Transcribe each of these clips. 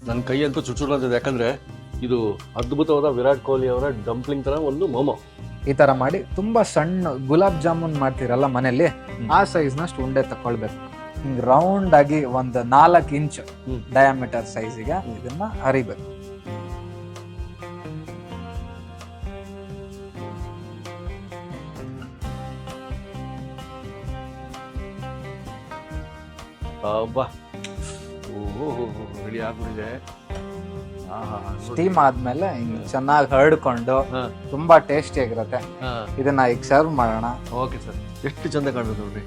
ನನ್ನ ಕೈ ಅಂತೂ ಚುಚ್ಚುರು ಅಂತಿದೆ, ಯಾಕಂದ್ರೆ ಇದು ಅದ್ಭುತವಾದ ವಿರಾಟ್ ಕೊಹ್ಲಿ ಅವರ ಡಂಪ್ಲಿಂಗ್ ತರ ಒಂದು ಮೊಮೊ. ಈ ತರ ಮಾಡಿ ತುಂಬಾ ಸಣ್ಣ ಗುಲಾಬ್ ಜಾಮೂನ್ ಮಾಡ್ತೀರಲ್ಲ ಮನೇಲಿ, ಆ ಸೈಜ್ ನಷ್ಟು ಉಂಡೆ ತಕೊಳ್ಬೇಕು. ಹಿಂಗ್ ರೌಂಡ್ ಆಗಿ ಒಂದು 4 ಇಂಚ್ ಡಯಾಮೀಟರ್ ಸೈಜಿಗೆ ಇದನ್ನ ಹರಿಬೇಕು. ಅಬ್ಬಾ, ಓಹೋ ರೆಡಿ ಆಗ್ಬಿಟ್ಟಿದೆ. ಸ್ಟೀಮ್ ಆದ್ಮೇಲೆ ಹಿಂಗ್ ಚೆನ್ನಾಗಿ ಹರಡ್ಕೊಂಡು ತುಂಬಾ ಟೇಸ್ಟಿ ಆಗಿರುತ್ತೆ. ಇದನ್ನ ಈಗ ಸರ್ವ್ ಮಾಡೋಣ. ಓಕೆ ಸರ್, ಎಷ್ಟು ಚಂದ ಕಾಣ್ತದೆ ನೋಡ್ರಿ.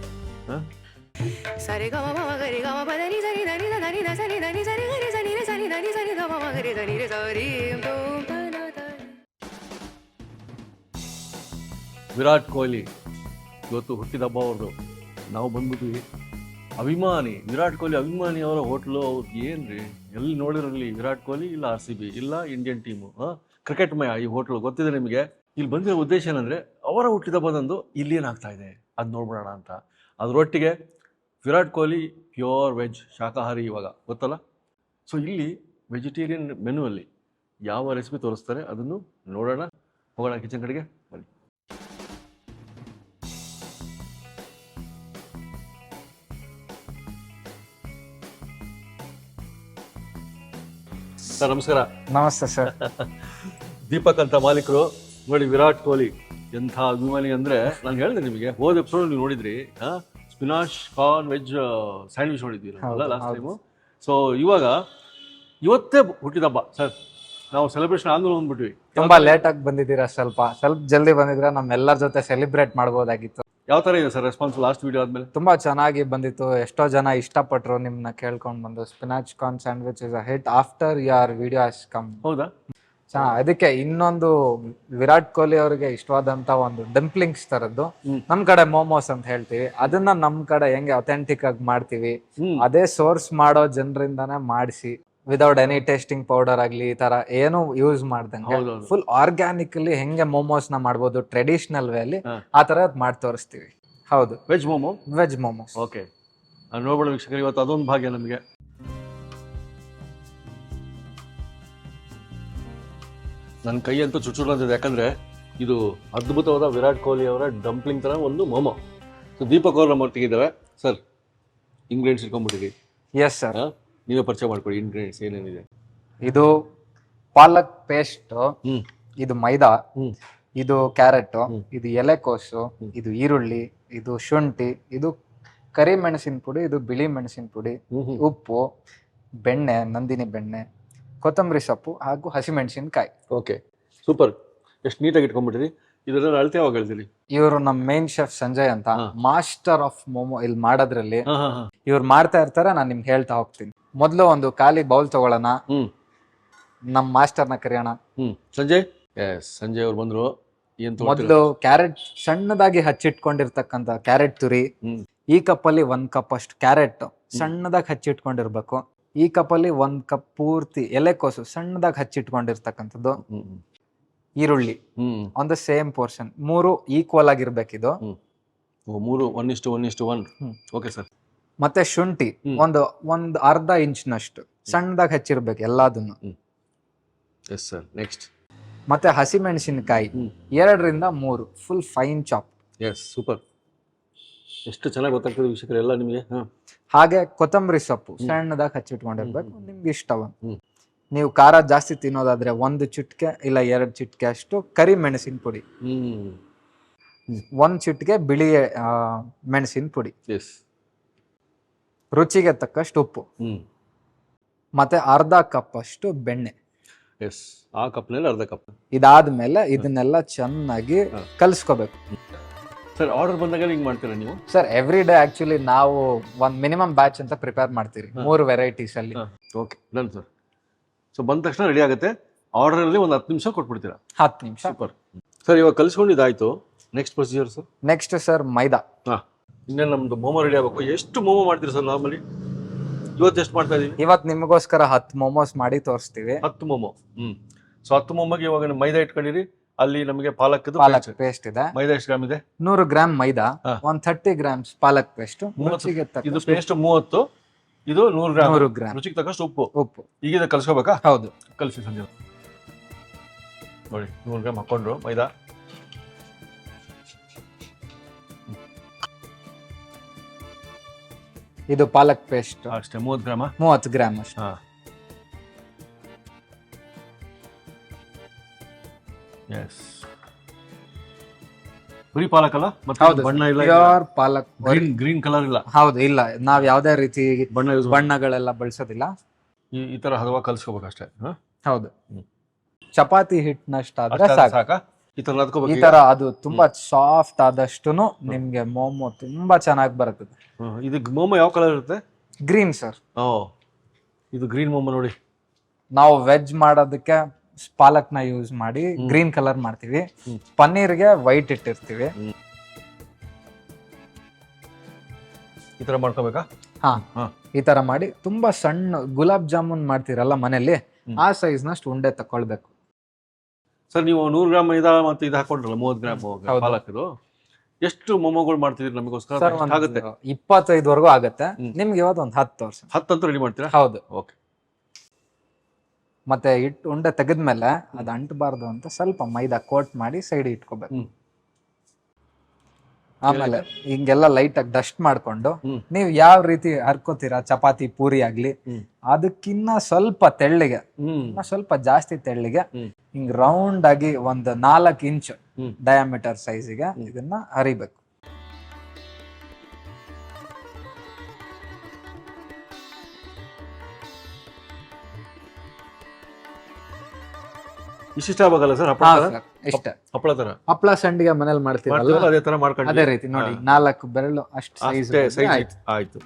ವಿರಾಟ್ ಕೊಹ್ಲಿ ಇವತ್ತು ಹುಟ್ಟಿದ ಹಬ್ಬ ಅವ್ರದ್ದು. ನಾವು ಬಂದ್ಬಿಟ್ವಿ ಅಭಿಮಾನಿ, ವಿರಾಟ್ ಕೊಹ್ಲಿ ಅಭಿಮಾನಿ ಅವರ ಹೋಟ್ಲು. ಅವ್ರಿಗೆ ಏನ್ರಿ, ಎಲ್ಲಿ ನೋಡಿರಲ್ಲಿ ವಿರಾಟ್ ಕೊಹ್ಲಿ, ಇಲ್ಲ RCB, ಇಲ್ಲ ಇಂಡಿಯನ್ ಟೀಮು, ಕ್ರಿಕೆಟ್ ಮಯ ಈ ಹೋಟ್ಲು. ಗೊತ್ತಿದೆ ನಿಮಗೆ. ಇಲ್ಲಿ ಬಂದಿರೋ ಉದ್ದೇಶ ಏನಂದ್ರೆ ಅವರ ಹುಟ್ಟಿದ ಹಬ್ಬದಂದು ಇಲ್ಲಿ ಏನಾಗ್ತಾ ಇದೆ ಅದು ನೋಡ್ಬಿಡೋಣ ಅಂತ. ಅದರೊಟ್ಟಿಗೆ ವಿರಾಟ್ ಕೊಹ್ಲಿ ಪ್ಯೂರ್ ವೆಜ್, ಶಾಕಾಹಾರಿ ಇವಾಗ ಗೊತ್ತಲ್ಲ. ಸೊ ಇಲ್ಲಿ ವೆಜಿಟೇರಿಯನ್ ಮೆನುವಲ್ಲಿ ಯಾವ ರೆಸಿಪಿ ತೋರಿಸ್ತಾರೆ ಅದನ್ನು ನೋಡೋಣ. ಹೋಗೋಣ ಕಿಚನ್ ಕಡೆಗೆ, ಬನ್ನಿ. ಸರ್ ನಮಸ್ಕಾರ. ನಮಸ್ತೆ ಸರ್. ದೀಪಕ್ ಅಂತ ಮಾಲೀಕರು. ನೋಡಿ ವಿರಾಟ್ ಕೊಹ್ಲಿ ಎಂಥ ಅಭಿಮಾನಿ ಅಂದ್ರೆ, ನಾನು ಹೇಳಿದೆ ನಿಮಗೆ ಹೋದ ಎಪಿಸೋಡ್ ನೀವು ನೋಡಿದ್ರಿ, ಸ್ಪಿನಾಚ್ ಕಾರ್ನ್ ವೆಜ್ ಸ್ಯಾಂಡ್ವಿಚ್ ನೋಡಿದ್ವಿ ಲಾಸ್ಟ್ ಟೈಮು. ಸೊ ಇವತ್ತೇ ಹುಟ್ಟಿದ ಹಬ್ಬ ಸರ್. ನಾವು ಸೆಲೆಬ್ರೇಷನ್ ಆದ್ಮೇಲೆ ಬಂದ್ಬಿಟ್ವಿ. ತುಂಬಾ ಲೇಟ್ ಆಗಿ ಬಂದಿದ್ದೀರಾ, ಸ್ವಲ್ಪ ಜಲ್ದಿ ಬಂದಿದ್ರೆ ನಮ್ಮೆಲ್ಲರ ಜೊತೆ ಸೆಲೆಬ್ರೇಟ್ ಮಾಡ್ಬೋದಾಗಿತ್ತು. ಯಾವ ತರ ಇದೆ ಸರ್ ರೆಸ್ಪಾನ್ಸ್ ಲಾಸ್ಟ್ ವಿಡಿಯೋ ಆದ್ಮೇಲೆ? ತುಂಬಾ ಚೆನ್ನಾಗಿ ಬಂದಿತ್ತು. ಎಷ್ಟೋ ಜನ ಇಷ್ಟಪಟ್ಟರು ನಿಮ್ನ ಕೇಳ್ಕೊಂಡ್ ಬಂದು. Spinach corn sandwich is a hit after your video has come. ಹೌದಾ? ಅದಕ್ಕೆ ಇನ್ನೊಂದು ವಿರಾಟ್ ಕೊಹ್ಲಿ ಅವರಿಗೆ ಇಷ್ಟವಾದಂತ ಒಂದು ಡಂಪ್ಲಿಂಗ್ಸ್ ತರದ್ದು, ನಮ್ ಕಡೆ ಮೋಮೋಸ್ ಅಂತ ಹೇಳ್ತೀವಿ, ಅದನ್ನ ನಮ್ ಕಡೆ ಹೆಂಗೆ ಅಥೆಂಟಿಕ್ ಆಗಿ ಮಾಡ್ತೀವಿ ಅದೇ ಸೋರ್ಸ್ ಮಾಡೋ ಜನರಿಂದಾನೇ ಮಾಡಿಸಿ, ವಿದೌಟ್ ಎನಿ ಟೇಸ್ಟಿಂಗ್ ಪೌಡರ್ ಆಗ್ಲಿ ಈ ತರ ಏನು ಯೂಸ್ ಮಾಡ್ದಂಗೆ ಫುಲ್ ಆರ್ಗ್ಯಾನಿಕಲಿ ಹೆಂಗೆ ಮೋಮೋಸ್ ನ ಮಾಡ್ಬೋದು ಟ್ರೆಡಿಷನಲ್ ವೇ ಅಲ್ಲಿ, ಆ ತರ ಮಾಡಿ ತೋರಿಸ್ತೀವಿ. ಹೌದು, veg momo. Veg momos. Okay, ನೋಡ್ಬೋಣ ವೀಕ್ಷಕರು, ಇವತ್ತು ಅದೊಂದು ಭಾಗ್ಯ ನಮಗೆ. ನನ್ನ ಕೈ ಅಂತೂ ಚುಚ್ಚುರು ಅಂತಿದೆ, ಯಾಕಂದ್ರೆ ಇದು ಅದ್ಭುತವಾದ ವಿರಾಟ್ ಕೊಹ್ಲಿ ಅವರ ಡಂಪ್ಲಿಂಗ್ ತರ ಒಂದು ಮೊಮೊ. ಸೊ ದೀಪಕ್ ಅವರು ನಮ್ಮ ಒಟ್ಟಿಗಿದ್ದಾರೆ. ಸರ್ ಇಂಗ್ರೀಡಿಯೆಂಟ್ಸ್ ಇಟ್ಕೊಂಡ್ಬಿಟ್ಟಿರಿ. ಎಸ್ ಸರ್, ನೀವೇ ಪರಿಚಯ ಮಾಡ್ಕೊಡಿ ಇಂಗ್ರೀಡಿಯೆಂಟ್ಸ್ ಏನೇನಿದೆ. ಇದು ಪಾಲಕ್ ಪೇಸ್ಟ್, ಇದು ಮೈದಾ, ಇದು ಕ್ಯಾರೆಟ್, ಇದು ಎಲೆಕೋಸು, ಇದು ಈರುಳ್ಳಿ, ಇದು ಶುಂಠಿ, ಇದು ಕರಿಮೆಣಸಿನ ಪುಡಿ, ಇದು ಬಿಳಿ ಮೆಣಸಿನ ಪುಡಿ, ಉಪ್ಪು, ಬೆಣ್ಣೆ, ನಂದಿನಿ ಬೆಣ್ಣೆ, ಕೊತ್ತಂಬರಿ ಸೊಪ್ಪು ಹಾಗೂ ಹಸಿಮೆಣಸಿನಕಾಯಿ. Okay, super. ಎಷ್ಟು ನೀಟಾಗಿ ಇಟ್ಕೊಂಡ್ಬಿಟ್ಟಿರಿ. ಇದನ್ನ ಅಳತೆ ಯಾವಾಗ ಹೇಳ್ತೀರಿ? ಇವರು ನಮ್ಮ ಮೇನ್ ಶೆಫ್ ಸಂಜಯ್ ಅಂತ, ಮಾಸ್ಟರ್ ಆಫ್ ಮೋಮೋ ಇಲ್ಲಿ ಮಾಡೋದ್ರಲ್ಲಿ. ಇವ್ರು ಮಾಡ್ತಾ ಇರ್ತಾರೆ, ನಾನು ನಿಮ್ಗೆ ಹೇಳ್ತಾ ಹೋಗ್ತೀನಿ. ಮೊದಲು ಒಂದು ಖಾಲಿ ಬೌಲ್ ತಗೊಳ್ಳೋಣ, ನಮ್ಮ ಮಾಸ್ಟರ್ನ ಕರೆಯೋಣ. ಸಂಜಯ್. ಎಸ್, ಸಂಜಯ್ ಅವ್ರು ಬಂದ್ರು. ಮೊದಲು ಕ್ಯಾರೆಟ್ ಸಣ್ಣದಾಗಿ ಹಚ್ಚಿಟ್ಕೊಂಡಿರ್ತಕ್ಕಂಥ ಕ್ಯಾರೆಟ್ ತುರಿ, ಈ ಕಪ್ಪಲ್ಲಿ 1 ಕಪ್ ಅಷ್ಟು ಕ್ಯಾರೆಟ್ ಸಣ್ಣದಾಗಿ ಹಚ್ಚಿಟ್ಕೊಂಡಿರ್ಬೇಕು. ಈ ಕಪ್ಪಲ್ಲಿ 1 ಕಪ್ ಪೂರ್ತಿ ಎಲೆಕೋಸು ಸಣ್ಣದಾಗಿ ಹಚ್ಚಿಟ್ಕೊಂಡಿರ್ತಕ್ಕಂಥದ್ದು. ಈರುಳ್ಳಿ on the same portion, 3 equal ಆಗಿರ್ಬೇಕಿದು. 3 1:1:1. Okay sir. ಮತ್ತೆ ಶುಂಠಿ ಒಂದು ಅರ್ಧ ಇಂಚ್ನಷ್ಟು ಸಣ್ಣದಾಗಿ ಹಚ್ಚಿರ್ಬೇಕು ಎಲ್ಲದನ್ನು. Yes sir. ನೆಕ್ಸ್ಟ್ ಮತ್ತೆ ಹಸಿಮೆಣಸಿನಕಾಯಿ 2ರಿಂದ 3 full fine chop. Yes, super. ಎಷ್ಟು ಚೆನ್ನಾಗಿ ಗೊತ್ತಾಗ್ತದೆ ವೀಕ್ಷಕರು ಎಲ್ಲ ನಿಮಗೆ. ಹಾಗೆ ಕೊತ್ತಂಬರಿ ಸೊಪ್ಪು ಸಣ್ಣದಾಗಿ ಹಚ್ಚಿಟ್ಕೊಂಡಿರ್ಬೇಕು, ನಿಮ್ಗೆ ಇಷ್ಟವ. ನೀವು ಖಾರ ಜಾಸ್ತಿ ತಿನ್ನೋದಾದ್ರೆ 1 ಚಿಟಿಕೆ ಇಲ್ಲ 2 ಚಿಟಿಕೆ ಅಷ್ಟು ಕರಿ ಮೆಣಸಿನ ಪುಡಿ, 1 ಚಿಟಿಕೆ ಬಿಳಿ ಮೆಣಸಿನ ಪುಡಿ, ರುಚಿಗೆ ತಕ್ಕಷ್ಟು ಉಪ್ಪು, ಮತ್ತೆ ಅರ್ಧ ಕಪ್ ಅಷ್ಟು ಬೆಣ್ಣೆ. ಎಸ್, ಆ ಕಪ್ನಲ್ಲಿ ಅರ್ಧ ಕಪ್. ಇದಾದ್ಮೇಲೆ ಇದನ್ನೆಲ್ಲ ಚೆನ್ನಾಗಿ ಕಲಿಸ್ಕೋಬೇಕು. ಸರ್ ಆರ್ಡರ್ ಬಂದಾಗ ಹಿಂಗ್ ಮಾಡ್ತೀರಾ ನೀವು? ಸರ್ ಎವ್ರಿ ಡೇ ಆಕ್ಚುಲಿ ನಾವು ಒಂದು ಮಿನಿಮಮ್ ಬ್ಯಾಚ್ ಅಂತ ಪ್ರಿಪೇರ್ ಮಾಡ್ತೀವಿ 3 ವೆರೈಟೀಸ್ ಅಲ್ಲಿ. Okay, done sir. ಸೊ ಬಂದ ತಕ್ಷಣ ರೆಡಿ ಆಗುತ್ತೆ. ಆರ್ಡರ್ ಅಲ್ಲಿ ಒಂದು 10 ನಿಮಿಷ ಕೊಟ್ಬಿಡ್ತೀರಾ? 10 ನಿಮಿಷ. Super sir. ಇವಾಗ ಕಲಿಸ್ಕೊಂಡಿದ್ದಾಯ್ತು, next procedure sir? Next sir maida. ಇನ್ನೇನು ನಮ್ದು ಮೋಮೋ ರೆಡಿ ಆಗಬೇಕು. ಎಷ್ಟು ಮೋಮೋ ಮಾಡ್ತೀರಿ ಸರ್ ನಾರ್ಮಲಿ? ಇವತ್ತು ಎಷ್ಟು ಮಾಡ್ತಾ ಇದೀವಿ? ಇವತ್ತು ನಿಮಗೋಸ್ಕರ 10 ಮೋಮೋಸ್ ಮಾಡಿ ತೋರಿಸ್ತೀವಿ. 10 ಮೋಮೋ. ಸೊ 10 ಮೋಮೋಗೆ ಇವಾಗ ಮೈದಾ ಇಟ್ಕೊಂಡಿರಿ. ಅಲ್ಲಿ ನಮಗೆ ಪಾಲಕ್ ಪೇಸ್ಟ್ ಇದೆ. ಮೈದಾ ಎಷ್ಟು ಗ್ರಾಮ್ ಇದೆ? 100 ಗ್ರಾಮ್ ಮೈದಾ, 30 ಗ್ರಾಮ್ಸ್ ಪಾಲಕ್ ಪೇಸ್ಟ್. ಇದು ಪೇಸ್ಟ್ 30, ಇದು 100 ಗ್ರಾಮ್ 100 ಗ್ರಾಮ್ ರುಚಿಗೆ ತಕ್ಕಷ್ಟು ಉಪ್ಪು. ಉಪ್ಪು. ಈಗ ಇದು ಕಲ್ಸ್ಕೋಬೇಕಾ? ಹೌದು. ಕಲಸಿ ಸಂಜೆ ನೋಡಿ 100 ಗ್ರಾಮ್ ಹಾಕೊಂಡ್ರು ಮೈದಾ. ಇದು ಪಾಲಕ್ ಪೇಸ್ಟ್ ಅಷ್ಟೇ 30 ಗ್ರಾಮ 30 ಗ್ರಾಮ್ ಅಷ್ಟೇ. ಹಾ ಎಸ್ ಬರೀ ಪಾಲಕ್ ಅಲ್ಲ, ಮತ್ತೆ ಹೌದು ಬಣ್ಣ ಇಲ್ಲ, ಪ್ಯೂರ್ ಪಾಲಕ್. ಗ್ರೀನ್ ಕಲರ್ ಇಲ್ಲ. ಹೌದು, ಇಲ್ಲ, ನಾವ್ ಯಾವ್ದೇ ರೀತಿ ಬಣ್ಣ ಯೂಸ್ ಬಣ್ಣಗಳೆಲ್ಲ ಬಳಸೋದಿಲ್ಲ. ಈ ತರ ಹದವಾಗಿ ಕಲ್ಸ್ಕೋಬೇಕಷ್ಟೇ. ಹೌದು, ಚಪಾತಿ ಹಿಟ್ಟಿನಷ್ಟಾದ್ರೆ ಸಾಕು. ಸಾಕಾ? ಈ ತರ ಈ ಅದ್ಕೋಬೇಕು. ತರ ಅದು ತುಂಬಾ ಸಾಫ್ಟ್ ಆದಷ್ಟುನು ನಿಮ್ಗೆ ಮೋಮೋ ತುಂಬಾ ಚೆನ್ನಾಗಿ ಬರ್ತದೆ. ಇದು ಮೋಮೋ ಯಾವ ಕಲರ್ ಇರುತ್ತೆ? Green sir. ಇದು ಗ್ರೀನ್ ಮೋಮೋ ನೋಡಿ. ನಾವು ವೆಜ್ ಮಾಡೋದಕ್ಕೆ ಪಾಲಕ್ ನ ಯೂಸ್ ಮಾಡಿ ಗ್ರೀನ್ ಕಲರ್ ಮಾಡ್ತೀವಿ. ಪನ್ನೀರ್ಗೆ ವೈಟ್ ಇಟ್ಟಿರ್ತೀವಿ. ಈ ತರ ಮಾಡ್ಕೋಬೇಕಾ? ಹಾ, ಈ ತರ ಮಾಡಿ ತುಂಬಾ ಸಣ್ಣ ಗುಲಾಬ್ ಜಾಮೂನ್ ಮಾಡ್ತೀರಲ್ಲ ಮನೇಲಿ, ಆ ಸೈಜ್ ನಷ್ಟು ಉಂಡೆ ತಕೊಳ್ಬೇಕು. ಸರ್ ನೀವು 100 ಗ್ರಾಮ್ ಮೈದಾ ಮತ್ತೆ ಇದು ಹಾಕೊಂಡ್ರಲ್ಲ 30 ಗ್ರಾಮ್ ಪಾಲಕ್, ಇದು ಎಷ್ಟು ಮೊಮೋಗಳು ಮಾಡ್ತಿದ್ರಿ ನಮಗೋಸ್ಕರ? ಸರ್ ಆಗುತ್ತೆ 25 ಆಗತ್ತೆ. ನಿಮ್ಗೆ ಇವತ್ತು ಒಂದು 10 ತೋರ್ಸಿ. 10 ಅಂತ ರೆಡಿ ಮಾಡ್ತೀರಾ? ಹೌದು. ಓಕೆ. ಮತ್ತೆ ಹಿಟ್ಟು ಉಂಡೆ ತೆಗೆದ್ಮೇಲೆ ಅದು ಅಂಟಬಾರ್ದು ಅಂತ ಸ್ವಲ್ಪ ಮೈದಾ ಕೋಟ್ ಮಾಡಿ ಸೈಡ್ ಇಟ್ಕೋಬೇಕು. ಆಮೇಲೆ ಹಿಂಗೆಲ್ಲ ಲೈಟ್ ಆಗಿ ಡಸ್ಟ್ ಮಾಡ್ಕೊಂಡು ನೀವು ಯಾವ ರೀತಿ ಹರ್ಕೋತೀರಾ ಚಪಾತಿ ಪೂರಿ ಆಗ್ಲಿ, ಅದಕ್ಕಿನ್ನ ಸ್ವಲ್ಪ ತೆಳ್ಳಿಗೆ, ಸ್ವಲ್ಪ ಜಾಸ್ತಿ ತೆಳ್ಳಿಗೆ ಹಿಂಗ್ ರೌಂಡ್ ಆಗಿ ಒಂದು 4 ಇಂಚ್ ಡಯಾಮೀಟರ್ ಸೈಜಿಗೆ ಇದನ್ನ ಹರಿಬೇಕು. ಇಷ್ಟ ಆಗಲ್ಲ ಸರ್? ಇಷ್ಟ ಹಪ್ಪಳ ತರ, ಹಪ್ಪಳ ಸಂಡಿಗೆ ಮನೇಲಿ ಮಾಡ್ತೀವಲ್ಲ ಅದೇ ತರ ಮಾಡ್ಕೊಂಡು ಅದೇ ರೀತಿ ನೋಡಿ 4 ಬೆರಳು ಅಷ್ಟು ಸೈಜ್ ಆಯ್ತು.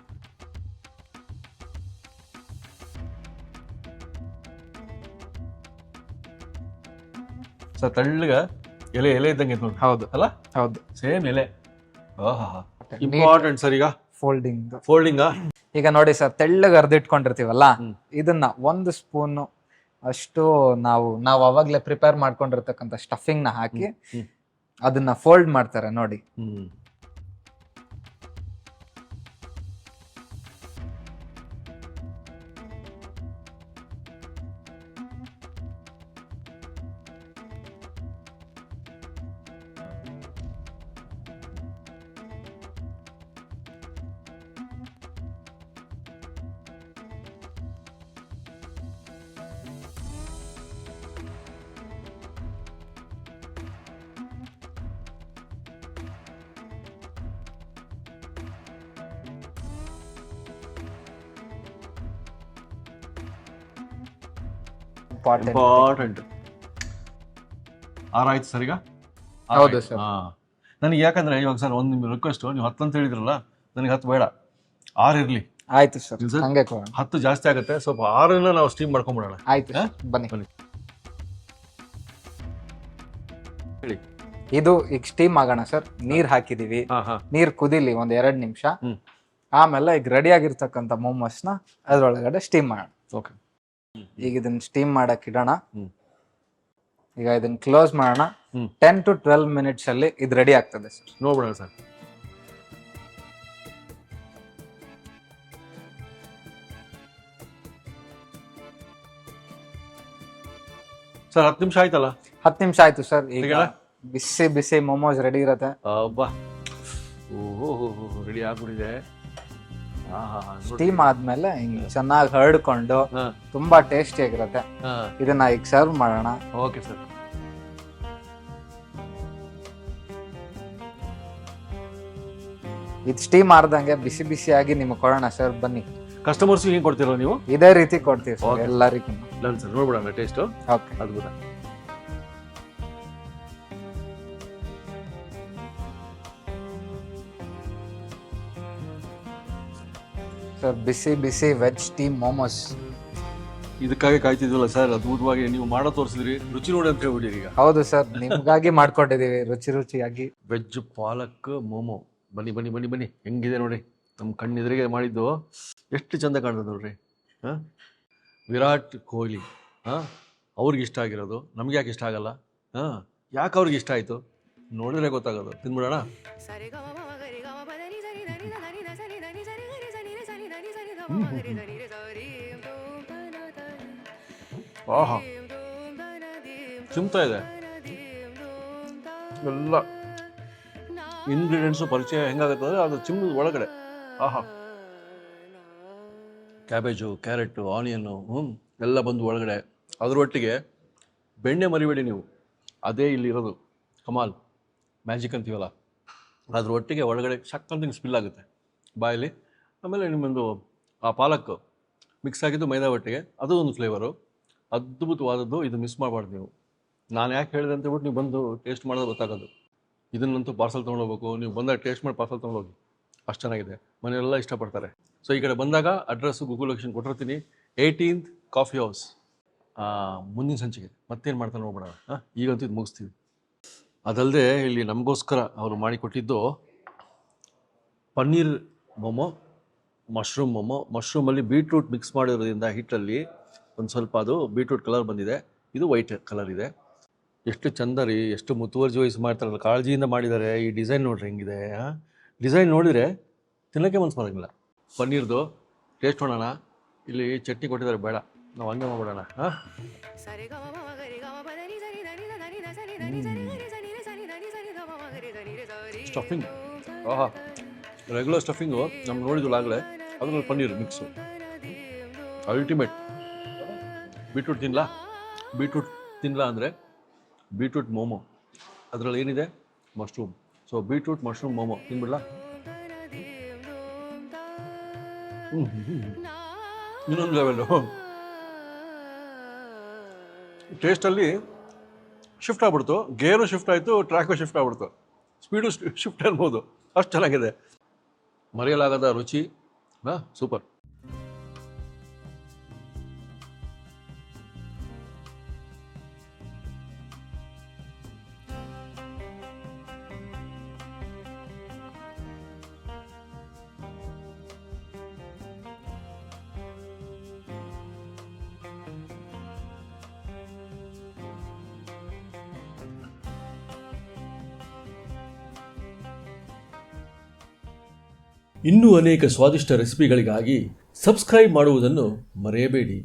ಸರ್ ತಳ್ಳಗ ಎಲೆ ಇದ್ದಂಗೆ ನೋಡಿ. ಹೌದು ಅಲ್ಲ? ಹೌದು, ಸೇಮ್ ಎಲೆ. Important sir. ಈಗ ಫೋಲ್ಡಿಂಗ್ ಈಗ ನೋಡಿ ಸರ್, ತೆಳ್ಳಗೆ ಅರ್ದಿಟ್ಕೊಂಡಿರ್ತೀವಲ್ಲ, ಇದನ್ನ 1 ಸ್ಪೂನ್ ಅಷ್ಟು ನಾವು ಅವಾಗ್ಲೇ ಪ್ರಿಪೇರ್ ಮಾಡ್ಕೊಂಡಿರ್ತಕ್ಕಂಥ ಸ್ಟಫಿಂಗ್ ನ ಹಾಕಿ ಅದನ್ನ ಫೋಲ್ಡ್ ಮಾಡ್ತಾರೆ ನೋಡಿ. ಇಂಪಾರ್ಟೆಂಟ್. ಆರಾಯ್ತು ಸರ್ ಈಗ? ಹೌದು ಸರ್. ನನಗೆ ಯಾಕಂದ್ರೆ ಇವಾಗ ಸರ್ ಒಂದು ನಿಮ್ಮ ರಿಕ್ವೆಸ್ಟ್, ನೀವು 10 ಅಂತ ಹೇಳಿದ್ರಲ್ಲ, ನನಗೆ 10 ಬೇಡ, 6 ಇರ್ಲಿ. ಆಯ್ತು ಸರ್, ಹಂಗೆ 10 ಜಾಸ್ತಿ ಆಗುತ್ತೆ. ಸ್ವಲ್ಪ 6 ನಾವು ಸ್ಟೀಮ್ ಮಾಡ್ಕೊಂಡ್ಬಿಡೋಣ. ಆಯ್ತು, ಬನ್ನಿ. ಹೇಳಿ. ಇದು ಈಗ ಸ್ಟೀಮ್ ಆಗೋಣ ಸರ್. ನೀರ್ ಹಾಕಿದೀವಿ, ನೀರ್ ಕುದಿಲಿ 1-2 ನಿಮಿಷ. ಆಮೇಲೆ ಈಗ ರೆಡಿ ಆಗಿರ್ತಕ್ಕಂಥ ಮೋಮೋಸ್ ನ ಅದ್ರೊಳಗಡೆ ಸ್ಟೀಮ್ ಮಾಡೋಣ. ಓಕೆ. ಈಗ ಇದನ್ನ ಸ್ಟೀಮ್ ಮಾಡಕ್ ಇಡೋಣ. ಈಗ ಇದನ್ನ ಕ್ಲೋಸ್ ಮಾಡೋಣ. 10 to 12 ಮಿನಿಟ್ಸ್ ಅಲ್ಲಿ ಇದು ರೆಡಿ ಆಗ್ತದೆ ಸರ್. ನೋಡ್ಬಿಡೋಣ ಸರ್. ಸರ್ 10 ನಿಮಿಷ ಆಯ್ತಲ್ಲ? 10 ನಿಮಿಷ ಆಯ್ತು ಸರ್. ಈಗ ಬಿಸಿ ಬಿಸಿ ಮೊಮೋಸ್ ರೆಡಿ ಇರತ್ತೆ. ರೆಡಿ ಆಗ್ಬಿಟ್ಟಿದೆ. ಸ್ಟೀಮ್ ಆದ್ಮೇಲೆ ಹಿಂಗ್ ಚೆನ್ನಾಗಿ ಹರಡ್ಕೊಂಡು ತುಂಬಾ ಟೇಸ್ಟಿ ಆಗಿರತ್ತೆ. ಇದನ್ನ ಈಗ ಸರ್ವ್ ಮಾಡೋಣ. Okay sir. ಇದು ಸ್ಟೀಮ್ ಆರ್ದಂಗೆ ಬಿಸಿ ಬಿಸಿಯಾಗಿ ನಿಮಗೆ ಕೊಡೋಣ ಸರ್. ಬನ್ನಿ. ಕಸ್ಟಮರ್ಸ್ ಹೆಂಗ್ ಕೊಡ್ತೀರಾ ನೀವು? ಇದೇ ರೀತಿ ಕೊಡ್ತೀವಿ ಸರ್ ಎಲ್ಲರಿಗೂ. ಸರ್ ನೋಡ್ಬಿಡೋಣ ಟೇಸ್ಟ್. ಓಕೆ, ಅದ್ಭುತ. ಸರ್ ಬಿಸಿ ಬಿಸಿ ವೆಜ್ ಸ್ಟೀಮ್ ಮೋಮೋಸ್. ಇದಕ್ಕಾಗಿ ಕಾಯ್ತಿದ್ವಲ್ಲ ಸರ್, ಅದ್ಭುತವಾಗಿ ನೀವು ಮಾಡೋ ತೋರಿಸಿದ್ರಿ. ರುಚಿ ನೋಡಿ ಅಂತ ಹೇಳ್ಬಿಡಿ ಈಗ. ಹೌದು ಸರ್, ನಿಮ್ಗಾಗಿ ಮಾಡ್ಕೊಂಡಿದೀವಿ ರುಚಿಯಾಗಿ. ವೆಜ್ ಪಾಲಕ್ ಮೋಮೋ. ಬನ್ನಿ ಬನ್ನಿ ಬನ್ನಿ ಬನ್ನಿ. ಹೆಂಗಿದೆ ನೋಡಿ, ನಮ್ಮ ಕಣ್ಣೆದುರಿಗೆ ಮಾಡಿದ್ದು ಎಷ್ಟು ಚಂದ ಕಾಣ್ತದೆ ನೋಡ್ರಿ. ವಿರಾಟ್ ಕೊಹ್ಲಿ ಅವ್ರಿಗೆ ಇಷ್ಟ ಆಗಿರೋದು, ನಮ್ಗೆ ಯಾಕೆ ಇಷ್ಟ ಆಗಲ್ಲ? ಯಾಕೆ ಅವ್ರಿಗೆ ಇಷ್ಟ ಆಯ್ತು ನೋಡಿದ್ರೆ ಗೊತ್ತಾಗೋದು. ತಿನ್ಬಿಡೋಣ. ಆಹಾ, ಚಿಮ್ತಾ ಇದೆ. ಎಲ್ಲ ಇಂಗ್ರೀಡಿಯೆಂಟ್ಸು ಪರಿಚಯ ಹೆಂಗಾಗುತ್ತೆ ಅಂದರೆ ಅದು ಚಿಮ್ಮದ ಒಳಗಡೆ. ಆಹಾ, ಕ್ಯಾಬೇಜು, ಕ್ಯಾರೆಟು, ಆನಿಯನ್ನು ಎಲ್ಲ ಬಂದು ಒಳಗಡೆ. ಅದರೊಟ್ಟಿಗೆ ಬೆಣ್ಣೆ ಮರಿಬೇಡಿ ನೀವು, ಅದೇ ಇಲ್ಲಿರೋದು ಕಮಾಲ್, ಮ್ಯಾಜಿಕ್ ಅಂತೀವಲ್ಲ. ಅದ್ರ ಒಟ್ಟಿಗೆ ಒಳಗಡೆ ಸಕ್ಕಂತ ಸ್ಪಿಲ್ ಆಗುತ್ತೆ ಬಾಯಲ್ಲಿ. ಆಮೇಲೆ ನಿಮ್ಮೊಂದು ಆ ಪಾಲಕ್ ಮಿಕ್ಸ್ ಆಗಿದ್ದು ಮೈದಾ ಒಟ್ಟಿಗೆ, ಅದು ಒಂದು ಫ್ಲೇವರು ಅದ್ಭುತವಾದದ್ದು. ಇದು ಮಿಸ್ ಮಾಡಬಾರ್ದು ನೀವು. ನಾನು ಯಾಕೆ ಹೇಳಿದೆ ಅಂತ ಹೇಳ್ಬಿಟ್ಟು ನೀವು ಬಂದು ಟೇಸ್ಟ್ ಮಾಡೋದು ಗೊತ್ತಾಗೋದು. ಇದನ್ನಂತೂ ಪಾರ್ಸಲ್ ತೊಗೊಂಡೋಗ್ಬೇಕು. ನೀವು ಬಂದಾಗ ಟೇಸ್ಟ್ ಮಾಡಿ ಪಾರ್ಸಲ್ ತೊಗೊಂಡೋಗಿ, ಅಷ್ಟು ಚೆನ್ನಾಗಿದೆ, ಮನೆಯೆಲ್ಲ ಇಷ್ಟಪಡ್ತಾರೆ. ಸೊ ಈ ಕಡೆ ಬಂದಾಗ ಅಡ್ರೆಸ್ಸು ಗೂಗಲ್ ಲೊಕೇಶನ್ ಕೊಟ್ಟಿರ್ತೀನಿ. 18th coffee house. ಮುಂದಿನ ಸಂಚಿಕೆ ಮತ್ತೇನು ಮಾಡ್ತಾನೆ ನೋಡ್ಬೇಡ. ಈಗಂತೂ ಇದು ಮುಗಿಸ್ತೀವಿ. ಅದಲ್ಲದೆ ಇಲ್ಲಿ ನಮಗೋಸ್ಕರ ಅವರು ಮಾಡಿಕೊಟ್ಟಿದ್ದು ಪನ್ನೀರ್ ಮೊಮೊ, ಮಶ್ರೂಮ್ ಮೊಮೊ. ಮಶ್ರೂಮಲ್ಲಿ ಬೀಟ್ರೂಟ್ ಮಿಕ್ಸ್ ಮಾಡಿರೋದ್ರಿಂದ ಹಿಟ್ಟಲ್ಲಿ ಒಂದು ಸ್ವಲ್ಪ ಅದು ಬೀಟ್ರೂಟ್ ಕಲರ್ ಬಂದಿದೆ, ಇದು ವೈಟ್ ಕಲರ್ ಇದೆ. ಎಷ್ಟು ಚಂದ ರೀ, ಎಷ್ಟು ಮುತುವರ್ಜಿ ವಹಿಸಿ ಮಾಡ್ತಾರಲ್ಲ, ಕಾಳಜಿಯಿಂದ ಮಾಡಿದ್ದಾರೆ. ಈ ಡಿಸೈನ್ ನೋಡ್ರಿ ಹೆಂಗಿದೆ. ಡಿಸೈನ್ ನೋಡಿದರೆ ತಿನ್ನೋಕ್ಕೆ ಮನಸ್ಸು ಬರೋಂಗಿಲ್ಲ. ಪನ್ನೀರ್ದು ಟೇಸ್ಟ್ ಮಾಡೋಣ. ಇಲ್ಲಿ ಚಟ್ನಿ ಕೊಟ್ಟಿದ್ದಾರೆ, ಬೇಡ ನಾವು ಹಂಗೆ ಮಾಡ್ಬಿಡೋಣ. ಸ್ಟಫಿಂಗ್, ಆಹಾ, ರೆಗ್ಯುಲರ್ ಸ್ಟಫಿಂಗು ನಮ್ಗೆ ನೋಡಿದ್ವಲ್ಲ ಆಗಲೇ, ಅದ್ರಲ್ಲಿ ಪನ್ನೀರ್ ಮಿಕ್ಸು ಅಲ್ಟಿಮೇಟ್. ಬೀಟ್ರೂಟ್ ತಿನ್ನಲ್ಲ ಅಂದರೆ ಬೀಟ್ರೂಟ್ ಮೊಮೊ, ಅದರಲ್ಲಿ ಏನಿದೆ mushroom. So beetroot mushroom momo ತಿನ್ಬಿಡ್ಲಾ? ಇನ್ನೊಂದು ಲೆವೆಲ್ಲು ಟೇಸ್ಟಲ್ಲಿ ಶಿಫ್ಟ್ ಆಗ್ಬಿಡ್ತು. ಗೇರು ಶಿಫ್ಟ್ ಆಯಿತು, ಟ್ರ್ಯಾಕು ಶಿಫ್ಟ್ ಆಗ್ಬಿಡ್ತು, ಸ್ಪೀಡು ಶಿಫ್ಟ್ ಅನ್ಬೋದು, ಅಷ್ಟು ಚೆನ್ನಾಗಿದೆ. ಮರೆಯಲಾಗದ ರುಚಿ. ಸೂಪರ್. ಇನ್ನೂ ಅನೇಕ ಸ್ವಾದಿಷ್ಟ ರೆಸಿಪಿಗಳಿಗಾಗಿ ಸಬ್ಸ್ಕ್ರೈಬ್ ಮಾಡುವುದನ್ನು ಮರೆಯಬೇಡಿ.